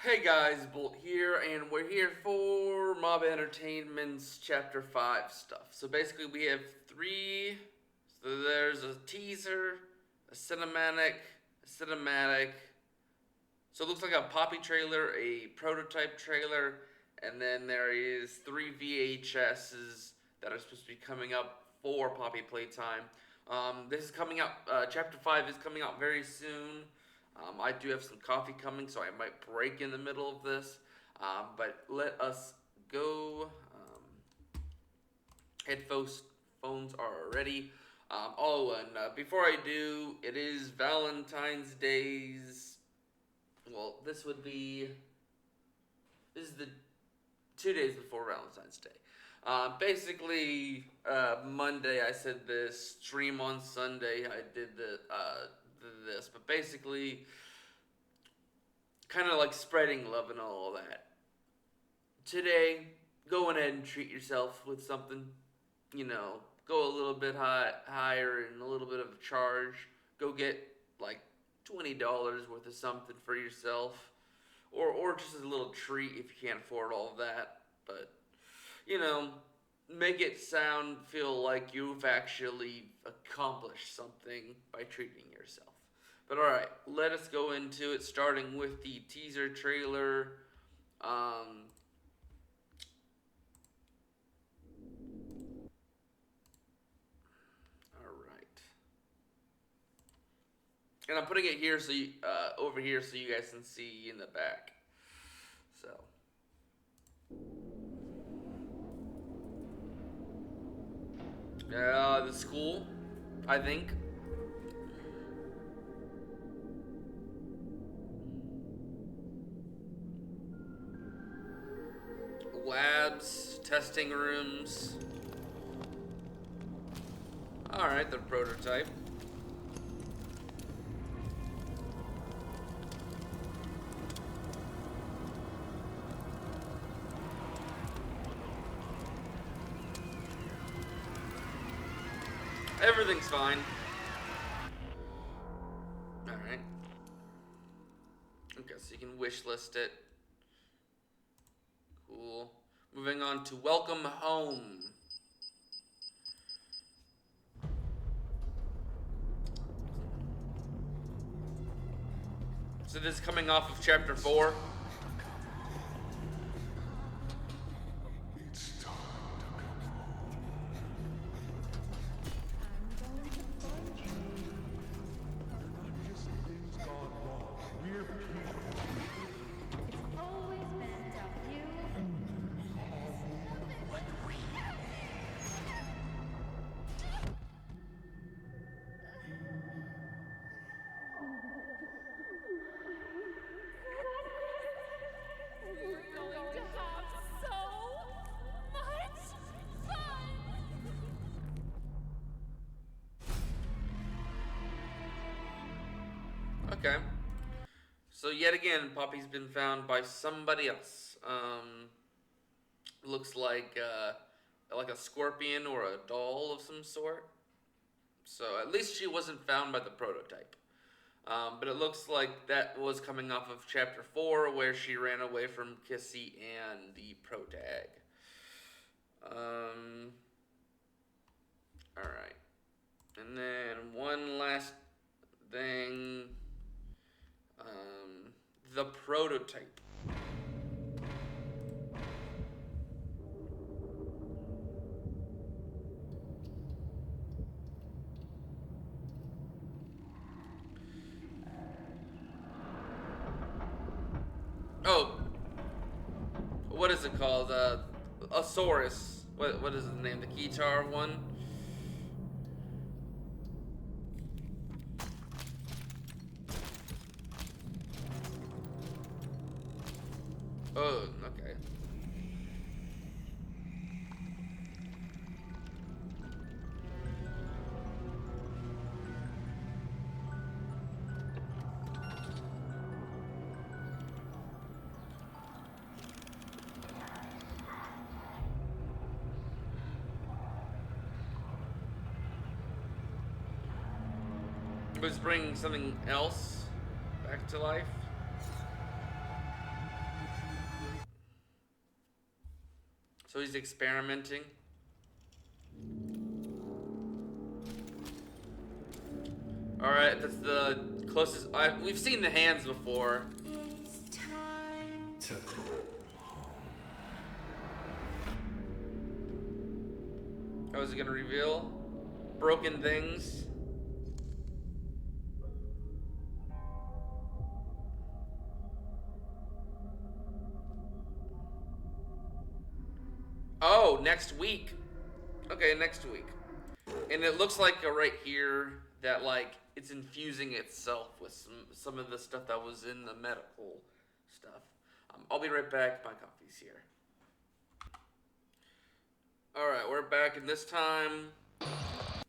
Hey guys, Bolt here, and we're here for Mob Entertainment's Chapter 5 stuff. So basically, we have three. So there's a teaser, a cinematic. So it looks like a Poppy trailer, a prototype trailer, and then there is three VHSs that are supposed to be coming up for Poppy Playtime. This is coming out, Chapter 5 is coming out very soon. I do have some coffee coming, so I might break in the middle of this. But let us go. Headphones are ready. Before I do, it is Valentine's Day's. Well, this is the 2 days before Valentine's Day. Monday I said this. Stream on Sunday I did this, but basically, kind of like spreading love and all that. Today, go ahead and treat yourself with something. You know, go a little bit higher and a little bit of a charge. Go get like $20 worth of something for yourself, or just a little treat if you can't afford all of that. But you know, make it feel like you've actually accomplished something by treating yourself. But alright, let us go into it, starting with the teaser trailer. Alright. And I'm putting it here over here so you guys can see in the back. So. The school, I think. Labs, testing rooms. Alright, the prototype. Everything's fine. Alright. Okay, so you can wish list it. Cool. Moving on to Welcome Home. So this is coming off of Chapter 4. Okay. So yet again, Poppy's been found by somebody else. Looks like a scorpion or a doll of some sort. So at least she wasn't found by the prototype. But it looks like that was coming off of Chapter 4, where she ran away from Kissy and the protag. Alright. And then one last thing. The prototype. Oh, what is it called? Asaurus. What is the name? The Keytar one? Oh, okay. It was bringing something else back to life. So he's experimenting. Alright, that's the closest. We've seen the hands before. It's time to go home. How is it gonna reveal? Broken things. Oh, next week. Okay, next week. And it looks like right here that like it's infusing itself with some of the stuff that was in the medical stuff. I'll be right back. My coffee's here. All right, we're back, and this time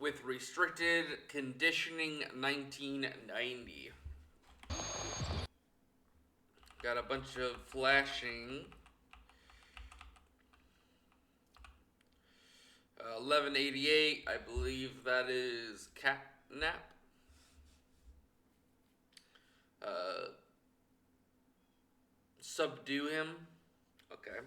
with restricted conditioning 1990. Got a bunch of flashing. 1188, I believe that is catnap. Subdue him. Okay.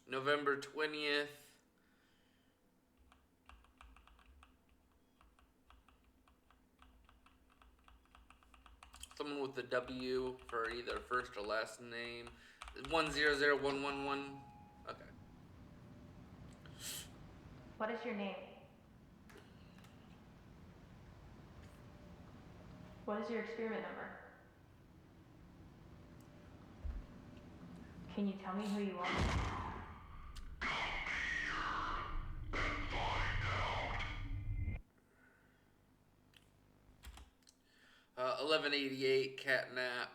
November 20th. Someone with the W for either first or last name. 100111. Okay. What is your name? What is your experiment number? Can you tell me who you are? 1188 catnap.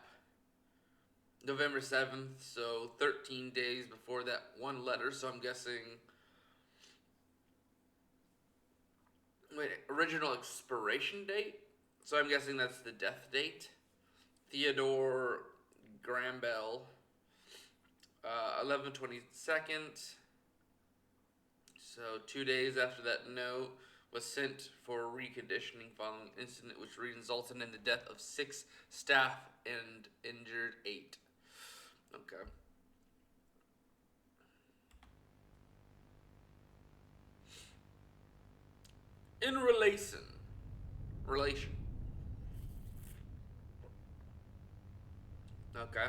November 7th, so 13 days before that one letter, so I'm guessing. Wait, original expiration date? So I'm guessing that's the death date. Theodore Grambel. 11/22nd. So 2 days after that note was sent for reconditioning following an incident which resulted in the death of 6 staff and injured 8. Okay. In relation. Okay.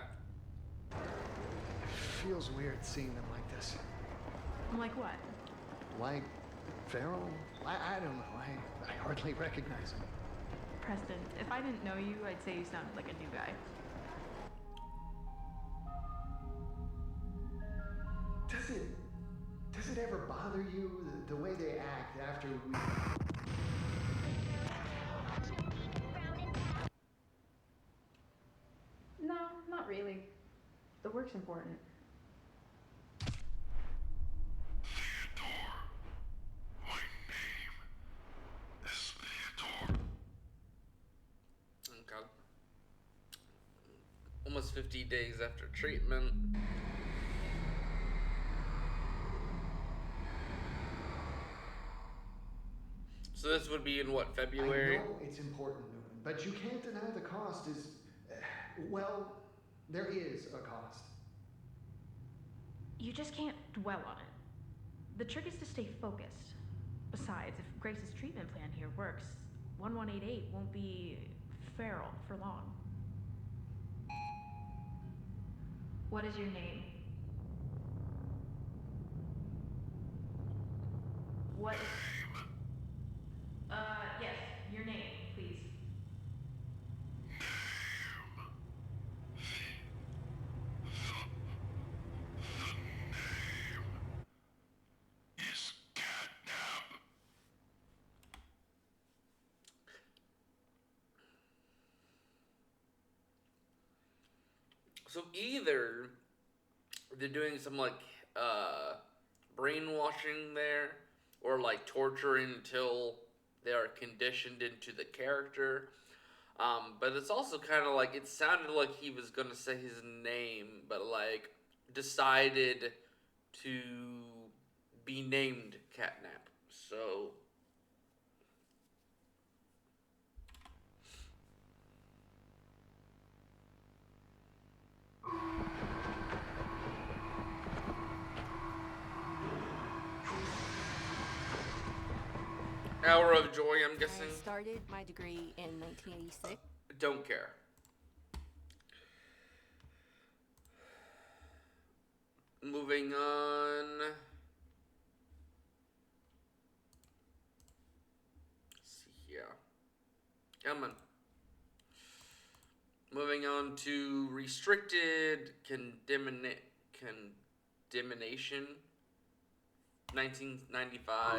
It feels weird seeing them like this. Like what? Like feral? I don't know. I hardly recognize them. Preston, if I didn't know you, I'd say you sounded like a new guy. Does it ever bother you the way they act after we... No, not really. The work's important. Okay. Almost 50 days after treatment. So this would be in what, February? I know it's important, Newman, but you can't deny the cost is... well, there is a cost. You just can't dwell on it. The trick is to stay focused. Besides, if Grace's treatment plan here works, 1188 won't be feral for long. What is your name? What is... yes, your name, please. So either they're doing some like brainwashing there, or like torturing until they are conditioned into the character. But it's also kind of like it sounded like he was gonna say his name, but like decided to be named Catnap. So Hour of Joy, I'm I guessing. started my degree in 1986. Don't care. Moving on. Let's see here. Come on. Moving on to restricted condemnation. 1995.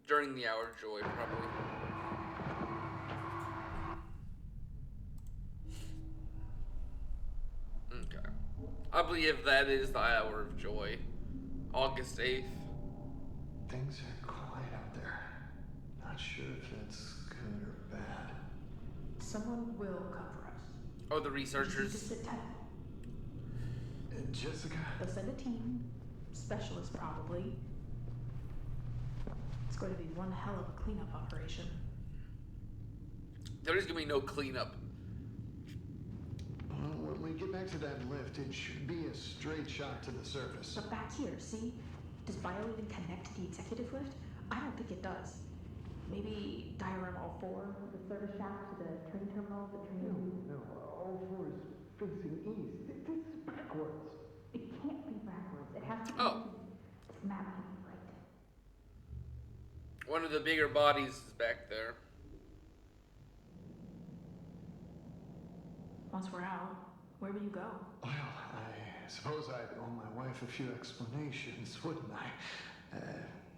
During the Hour of Joy, probably. Okay. I believe that is the Hour of Joy. August 8th. Things are quiet out there. Not sure if that's good or bad. Someone will come for us. Oh, the You just researchers. sit tight. Jessica? They'll send a team, specialists probably. It's going to be one hell of a cleanup operation. There's gonna be no cleanup. Well, when we get back to that lift, it should be a straight shot to the surface. But back here, see? Does Bio even connect to the executive lift? I don't think it does. Maybe diagram all four of the service shaft to the train terminal, the train. No, all four is facing east. This is backwards. It can't be backwards. It has to be. Oh. This map can't be right. One of the bigger bodies is back there. Once we're out, where will you go? Well, I suppose I'd owe my wife a few explanations, wouldn't I?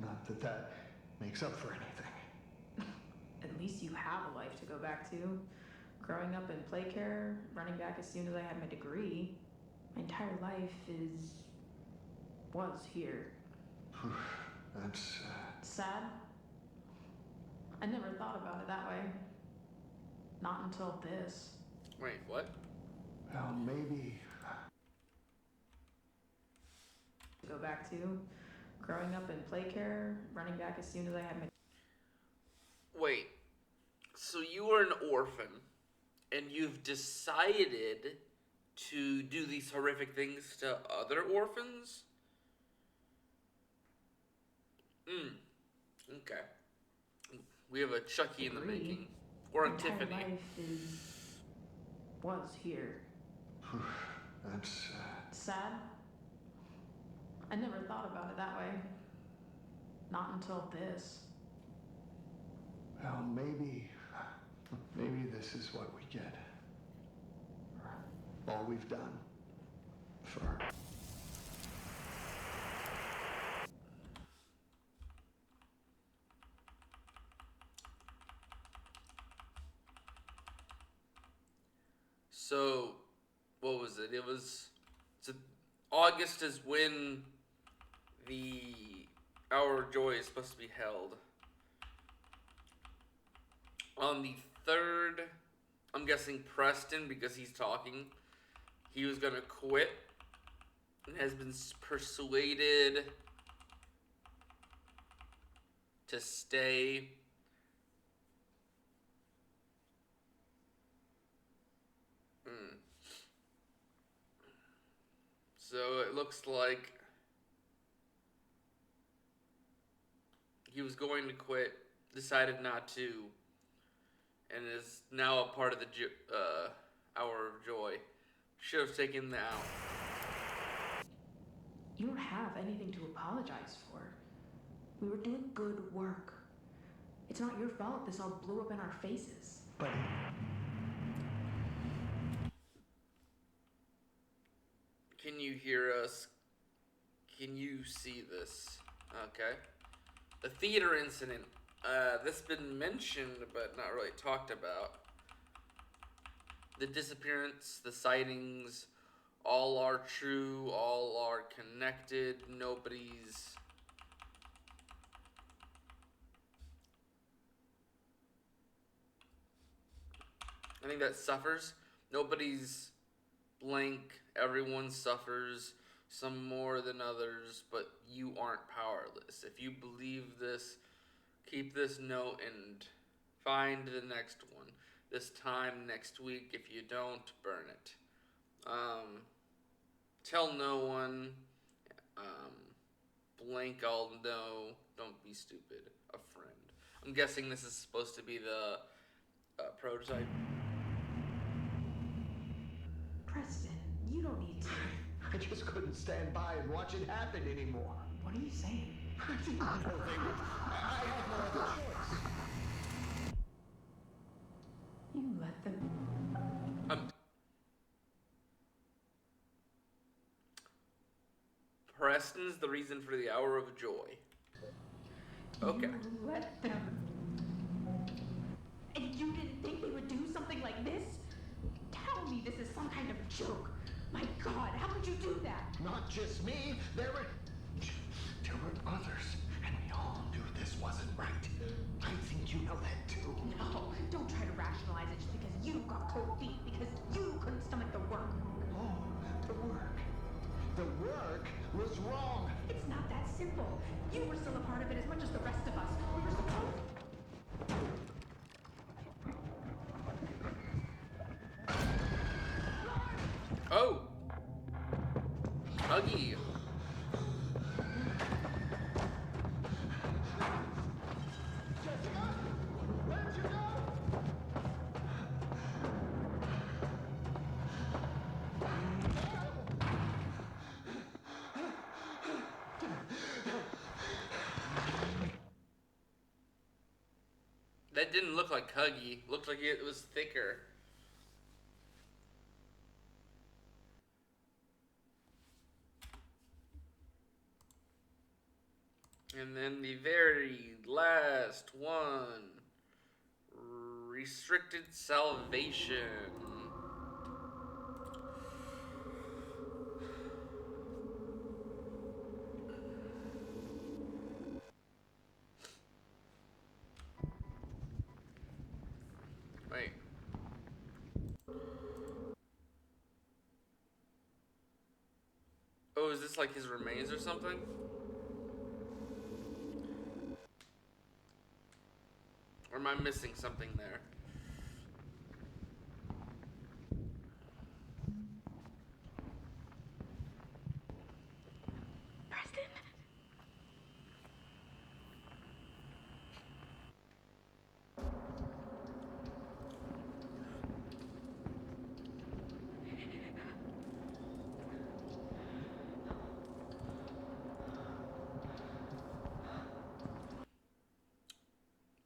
Not that that makes up for anything. At least you have a life to go back to. Growing up in play care, running back as soon as I had my degree. My entire life was here. That's, Sad? I never thought about it that way. Not until this. Wait, what? well, maybe. To go back to. Growing up in play care, running back as soon as I had my. Wait. So you were an orphan, and you've decided to do these horrific things to other orphans? Okay. We have a Chucky in the Degree. making. Or a My entire Tiffany. life was here. That's, Sad? I never thought about it that way. Not until this. well, maybe this is what we get. All we've done for her. So, what was it? So August is when the Hour of Joy is supposed to be held. On the 3rd, I'm guessing Preston, because he's talking, he was going to quit and has been persuaded to stay. So it looks like he was going to quit, decided not to, and is now a part of the Hour of Joy. Should have taken the out. You don't have anything to apologize for. We were doing good work. It's not your fault this all blew up in our faces. But Can you hear us? Can you see this? Okay. The theater incident. This been mentioned, but not really talked about. The disappearance, the sightings, all are true, all are connected, nobody's... I think that suffers. Nobody's blank. Everyone suffers, some more than others, but you aren't powerless. If you believe this, keep this note and find the next one. This time next week. If you don't, burn it. Tell no one. blank, I'll know. Don't be stupid. A friend. I'm guessing this is supposed to be the prototype. Preston, you don't need to. I just couldn't stand by and watch it happen anymore. What are you saying? I didn't know they would. I had no other choice. You let them. Preston's the reason for the hour of joy. Okay. You let them. And you didn't think they would do something like this? Tell me this is some kind of joke. My God, how could you do that? Not just me. There were others, and we all knew this wasn't right. I think you know that too. No, don't try to rationalize it just because you got cold feet, because you couldn't stomach the work. Oh, the work. The work was wrong. It's not that simple. You were still a part of it as much as the rest of us. We were supposed. Oh! Huggy! Where'd you go? That didn't look like Huggy. Looked like it was thicker. And then the very last one. Restricted salvation. Wait. Oh, is this like his remains or something? Or am I missing something there? Preston?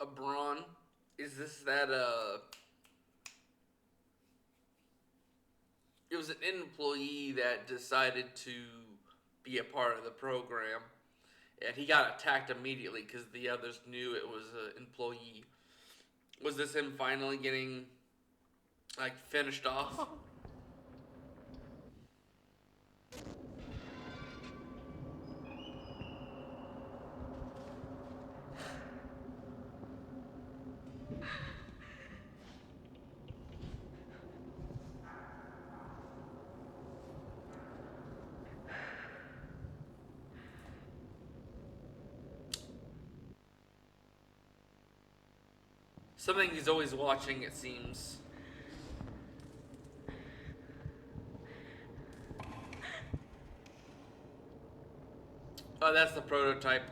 A brawn? Is this that, it was an employee that decided to be a part of the program. And he got attacked immediately because the others knew it was an employee. Was this him finally getting, like, finished off? Something he's always watching, it seems. Oh, that's the prototype.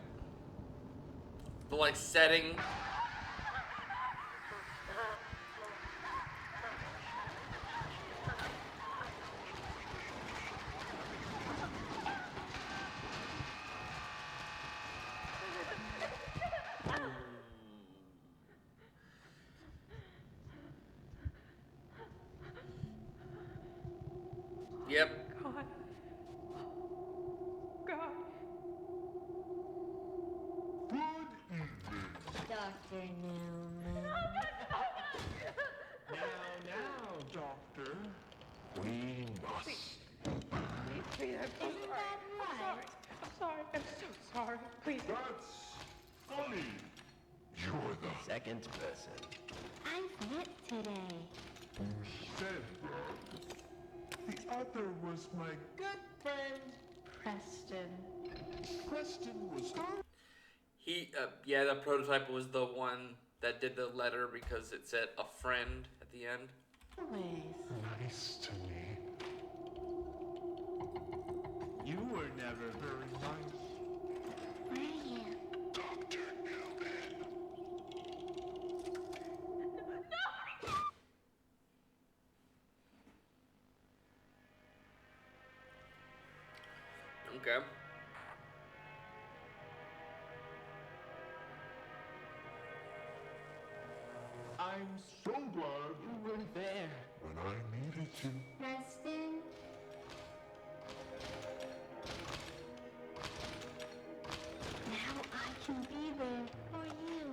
The, like, setting. Yep. God. God. Good evening. Dr. Newman. Now, Doctor. We must. Please, Isn't that right? I'm sorry. I'm so sorry. Please. That's funny. You're the Second person. I'm fit today. said. The other was my good friend. Preston. Preston was. Yeah, the prototype was the one that did the letter because it said a friend at the end. Always. Nice to me. You were never very nice. Okay. I'm so glad you were there when I needed you. Preston, now I can be there for you.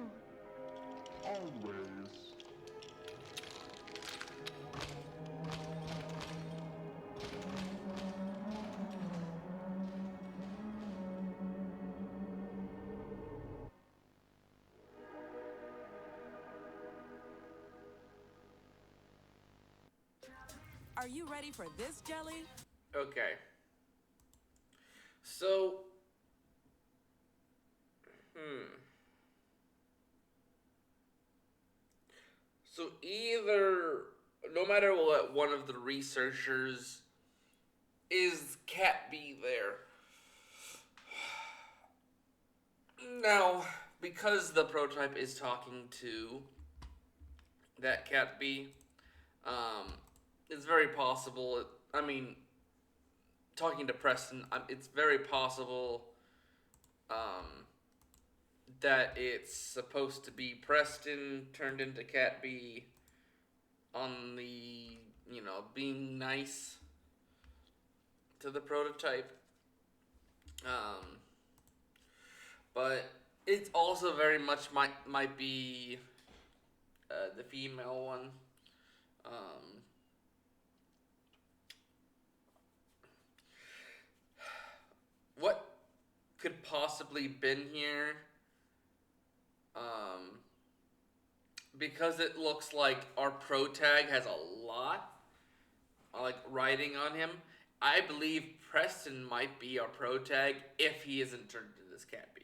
Always. Are you ready for this, Jelly? Okay. So, So either, no matter what, one of the researchers is Cat B there. Now, because the prototype is talking to that Cat B, it's very possible. I mean, talking to Preston, it's very possible that it's supposed to be Preston turned into Cat B on the, being nice to the prototype. But it also very much might be the female one. What could possibly been here? Because it looks like our pro tag has a lot like writing on him. I believe Preston might be our pro tag if he isn't turned into this Cat B.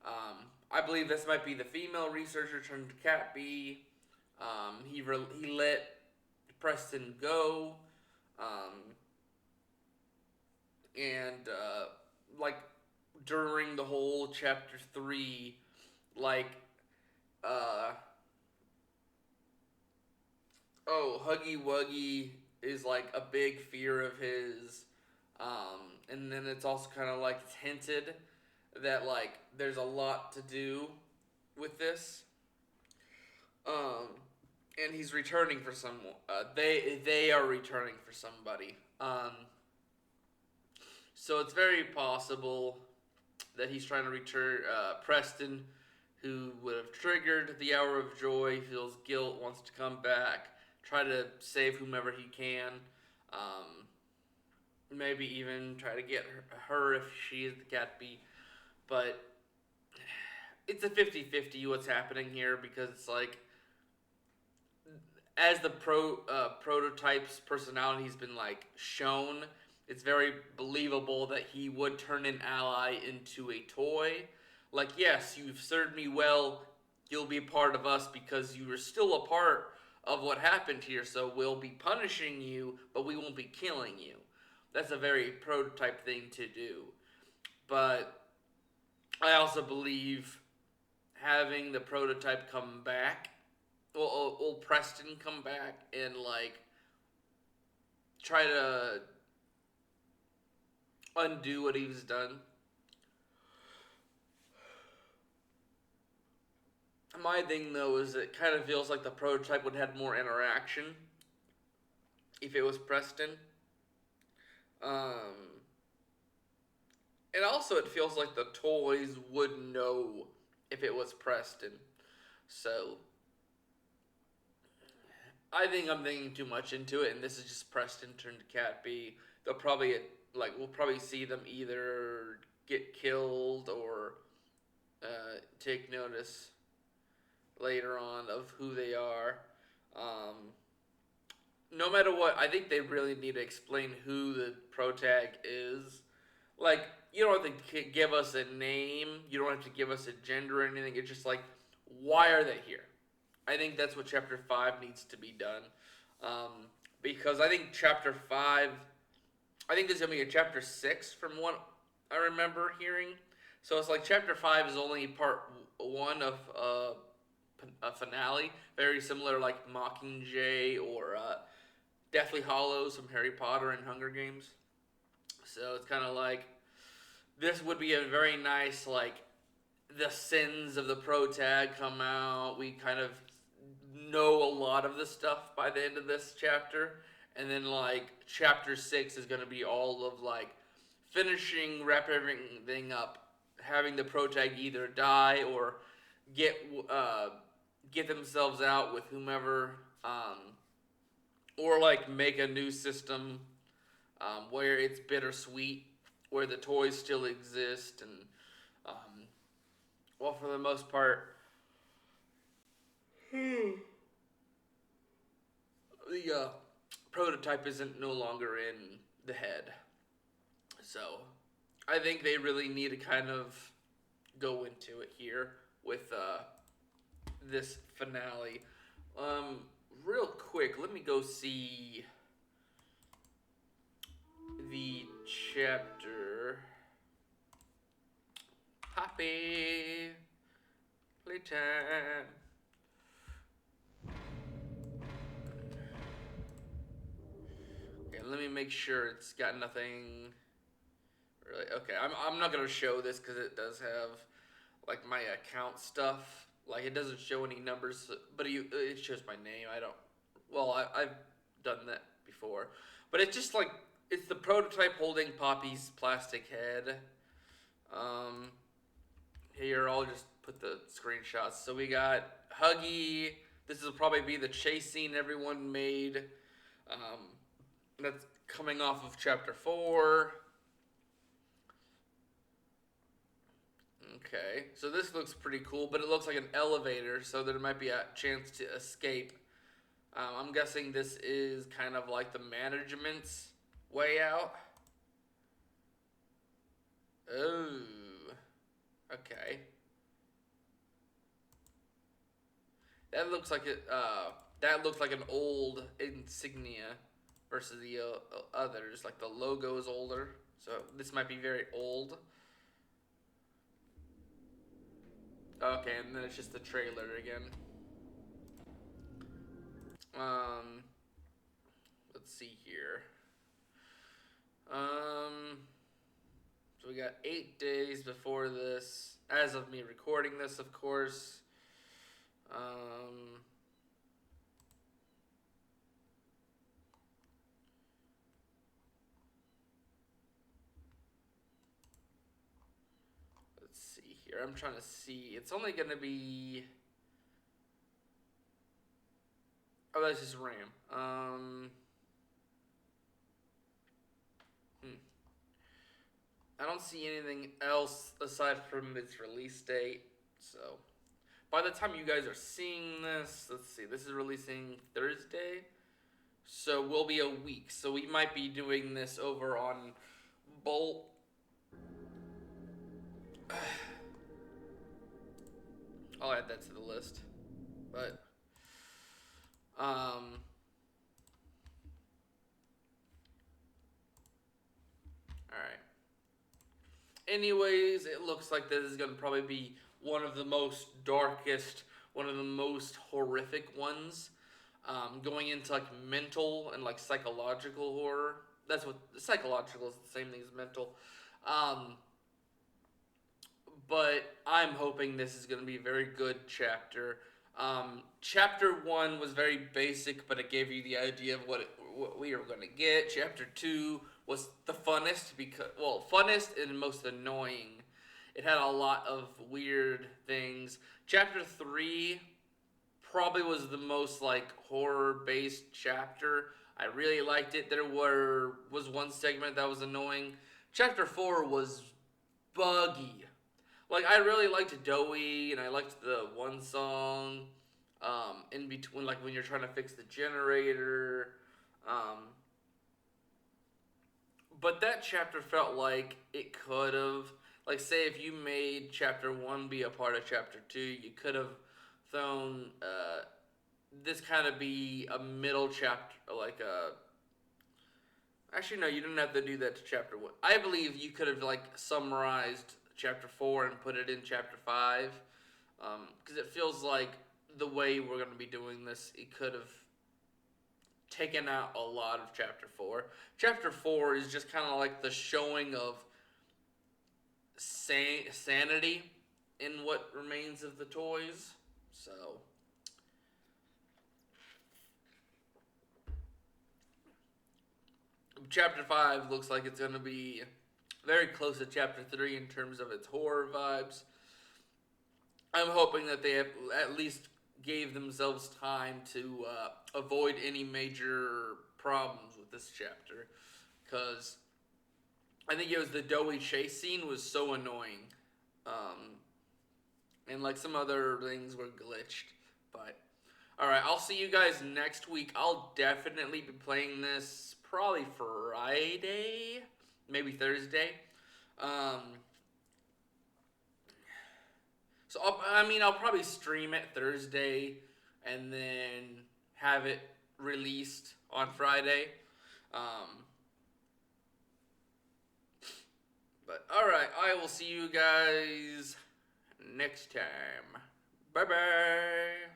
I believe this might be the female researcher turned to Cat B. He let Preston go, and like during the whole chapter 3, like Huggy Wuggy is like a big fear of his. And then it's also kind of like it's hinted that like there's a lot to do with this. And he's returning for someone. They are returning for somebody. So it's very possible that he's trying to return Preston, who would have triggered the Hour of Joy, feels guilt, wants to come back, try to save whomever he can. Maybe even try to get her if she is the Cat B. But it's a 50-50 what's happening here, because it's like, as the prototype's personality's been like shown, it's very believable that he would turn an ally into a toy. Like, yes, you've served me well, you'll be a part of us because you are still a part of what happened here, so we'll be punishing you, but we won't be killing you. That's a very prototype thing to do. But I also believe having the prototype come back, will Preston come back and like try to undo what he's done. My thing though is it kind of feels like the prototype would have more interaction if it was Preston. And also it feels like the toys would know if it was Preston. So I think I'm thinking too much into it, and this is just Preston turned to Cat B. They'll probably we'll probably see them either get killed or take notice later on of who they are. No matter what, I think they really need to explain who the protag is. Like, you don't have to give us a name, you don't have to give us a gender or anything. It's just like, why are they here? I think that's what Chapter 5 needs to be done. Because I think Chapter 5, I think there's going to be a Chapter 6 from what I remember hearing. So it's like Chapter 5 is only part 1 of a finale. Very similar like Mockingjay or Deathly Hallows from Harry Potter and Hunger Games. So it's kind of like, this would be a very nice, like, the sins of the protag come out. We kind of know a lot of the stuff by the end of this chapter. And then, like, chapter 6 is going to be all of, like, finishing, wrap everything up, having the protag either die or get themselves out with whomever, or, like, make a new system where it's bittersweet, where the toys still exist, and, well, for the most part, the prototype isn't no longer in the head. So, I think they really need to kind of go into it here with this finale. Real quick, let me go see the chapter. Happy Playtime. Okay, let me make sure it's got nothing really. Okay, I'm not gonna show this because it does have like my account stuff. Like it doesn't show any numbers, but it shows my name. I don't. Well, I've done that before, but it's just like it's the prototype holding Poppy's plastic head. Here I'll just put the screenshots. So we got Huggy. This will probably be the chase scene everyone made. That's coming off of chapter 4. Okay, so this looks pretty cool, but it looks like an elevator, so there might be a chance to escape. I'm guessing this is kind of like the management's way out. Oh, okay. That looks like it. That looks like an old insignia versus the others. Like the logo is older, so this might be very old. Okay, and then it's just the trailer again. Let's see here. So we got 8 days before this, as of me recording this, of course. Let's see here. I'm trying to see. It's only going to be... Oh, that's just RAM. I don't see anything else aside from its release date. So, by the time you guys are seeing this, let's see. This is releasing Thursday. So, we'll be a week. So, we might be doing this over on Bolt. I'll add that to the list. But, alright. Anyways, it looks like this is going to probably be one of the most darkest, one of the most horrific ones. Going into like mental and like psychological horror. That's what psychological is, the same thing as mental. But I'm hoping this is going to be a very good chapter. Chapter 1 was very basic, but it gave you the idea of what we were going to get. Chapter 2 was the funnest funnest and most annoying. It had a lot of weird things. Chapter 3 probably was the most like horror-based chapter. I really liked it. There was one segment that was annoying. Chapter 4 was buggy. Like, I really liked Doughy, and I liked the one song in between, like, when you're trying to fix the generator. But that chapter felt like it could have, like, say if you made chapter 1 be a part of chapter 2, you could have thrown this kind of be a middle chapter, like a... Actually, no, you didn't have to do that to chapter 1. I believe you could have, like, summarized chapter 4 and put it in chapter 5. Because it feels like the way we're going to be doing this, it could have taken out a lot of chapter 4. Chapter 4 is just kind of like the showing of sanity in what remains of the toys. So, Chapter 5 looks like it's going to be very close to Chapter 3 in terms of its horror vibes. I'm hoping that they have at least gave themselves time to avoid any major problems with this chapter, because I think it was the doughy chase scene was so annoying, and like some other things were glitched. But all right, I'll see you guys next week. I'll definitely be playing this probably Friday, maybe Thursday. So I'll probably stream it Thursday and then have it released on Friday. But all right, I will see you guys next time. Bye bye.